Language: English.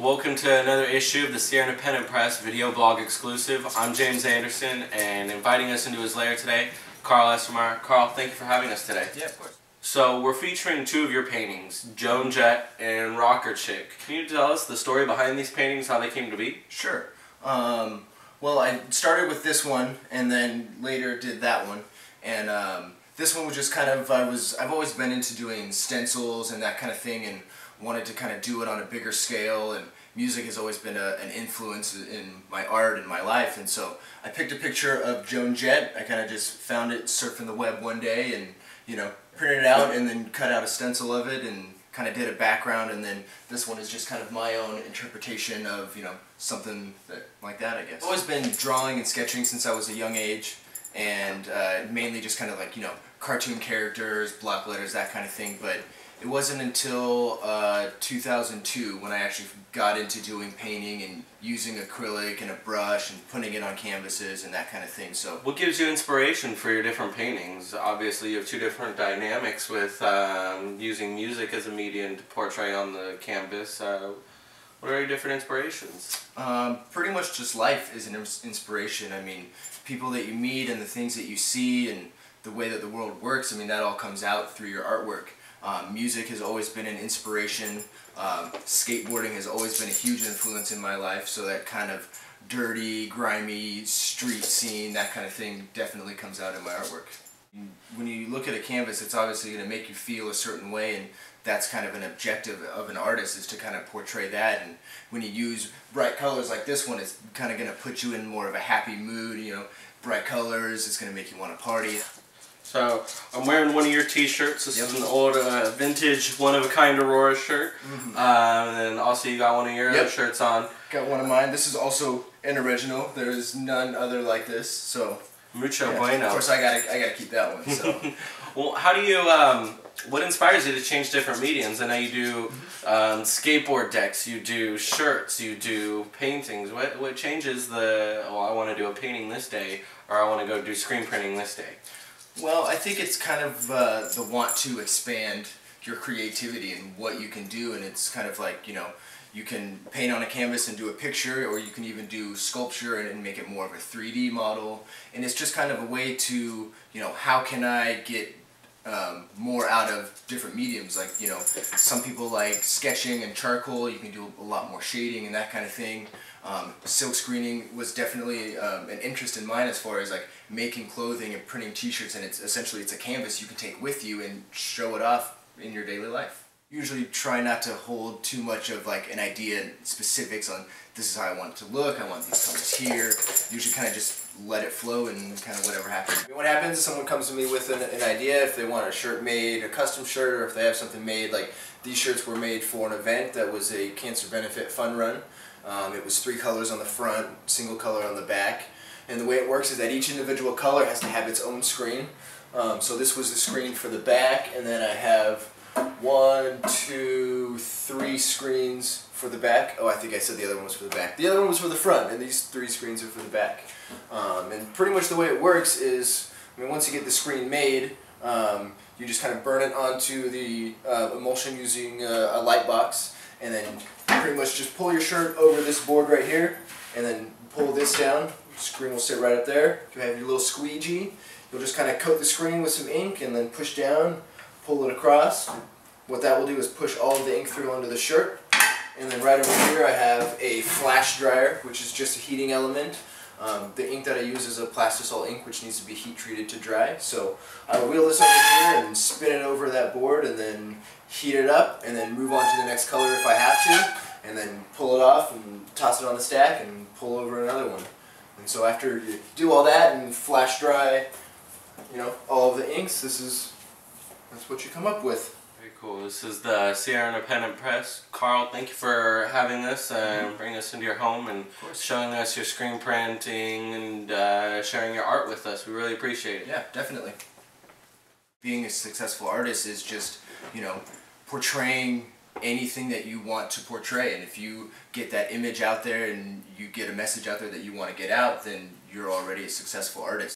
Welcome to another issue of the Sierra Independent Press video blog exclusive. I'm James Anderson, and inviting us into his lair today, Carl Estermyer. Carl, thank you for having us today. Yeah, of course. So we're featuring two of your paintings, Joan Jett and Rocker Chick. Can you tell us the story behind these paintings, how they came to be? Sure. Well, I started with this one, and then later did that one, and this one was just kind of, I've always been into doing stencils and that kind of thing, and wanted to kind of do it on a bigger scale, and music has always been an influence in my art and my life, and so I picked a picture of Joan Jett. I kind of just found it surfing the web one day and, you know, printed it out and then cut out a stencil of it and kind of did a background, and then this one is just kind of my own interpretation of, you know, something like that, I guess. I've always been drawing and sketching since I was a young age, and mainly just kind of like, you know, cartoon characters, block letters, that kind of thing, but it wasn't until 2002 when I actually got into doing painting and using acrylic and a brush and putting it on canvases and that kind of thing. So, what gives you inspiration for your different paintings? Obviously you have two different dynamics with using music as a medium to portray on the canvas. What are your different inspirations? Pretty much just life is an inspiration. I mean, people that you meet and the things that you see and the way that the world works, I mean, that all comes out through your artwork. Music has always been an inspiration. Skateboarding has always been a huge influence in my life, so that kind of dirty, grimy street scene, that kind of thing definitely comes out in my artwork. When you look at a canvas, it's obviously going to make you feel a certain way, and that's kind of an objective of an artist, is to kind of portray that. And when you use bright colors like this one, it's kind of going to put you in more of a happy mood, you know, bright colors, it's going to make you want to party. So, I'm wearing one of your t-shirts. This is an old vintage one-of-a-kind Aurora shirt. And then also you got one of your other shirts on. Got one of mine. This is also an original. There is none other like this, so... Mucho bueno. Of course I gotta keep that one, so... Well, how do you, what inspires you to change different mediums? I know you do skateboard decks, you do shirts, you do paintings. What changes the, oh, I want to do a painting this day, or I want to go do screen printing this day? Well, I think it's kind of the want to expand your creativity and what you can do, and it's kind of like, you know, you can paint on a canvas and do a picture, or you can even do sculpture and make it more of a 3D model, and it's just kind of a way to, you know, how can I get more out of different mediums. Like, you know, some people like sketching and charcoal, you can do a lot more shading and that kind of thing. Silk screening was definitely an interest in mine as far as like making clothing and printing t-shirts, and it's essentially it's a canvas you can take with you and show it off in your daily life. Usually try not to hold too much of like an idea and specifics on this is how I want it to look, I want these colors here. Usually kind of just let it flow and kind of whatever happens. What happens is someone comes to me with an idea, if they want a shirt made, a custom shirt, or if they have something made, like these shirts were made for an event that was a cancer benefit fun run. It was 3 colors on the front, single color on the back, and the way it works is that each individual color has to have its own screen. So this was the screen for the back, and then I have 1, 2, 3 screens for the back. Oh, I think I said the other one was for the back. The other one was for the front, and these 3 screens are for the back. And pretty much the way it works is, I mean, once you get the screen made, you just kind of burn it onto the emulsion using a light box, and then pretty much just pull your shirt over this board right here, and then pull this down. The screen will sit right up there. You have your little squeegee. You'll just kind of coat the screen with some ink and then push down, pull it across. What that will do is push all of the ink through onto the shirt. And then right over here I have a flash dryer, which is just a heating element. The ink that I use is a plastisol ink, which needs to be heat treated to dry. So I will wheel this over here and spin it over that board, and then heat it up, and then move on to the next color if I have to, and then pull it off and toss it on the stack and pull over another one. And so after you do all that and flash dry, you know, all of the inks, that's what you come up with. Very cool. This is the Sierra Independent Press. Carl, thank you for having us and bringing us into your home and showing us your screen printing and sharing your art with us. We really appreciate it. Yeah, definitely. Being a successful artist is just, you know, portraying anything that you want to portray, and if you get that image out there and you get a message out there that you want to get out, then you're already a successful artist.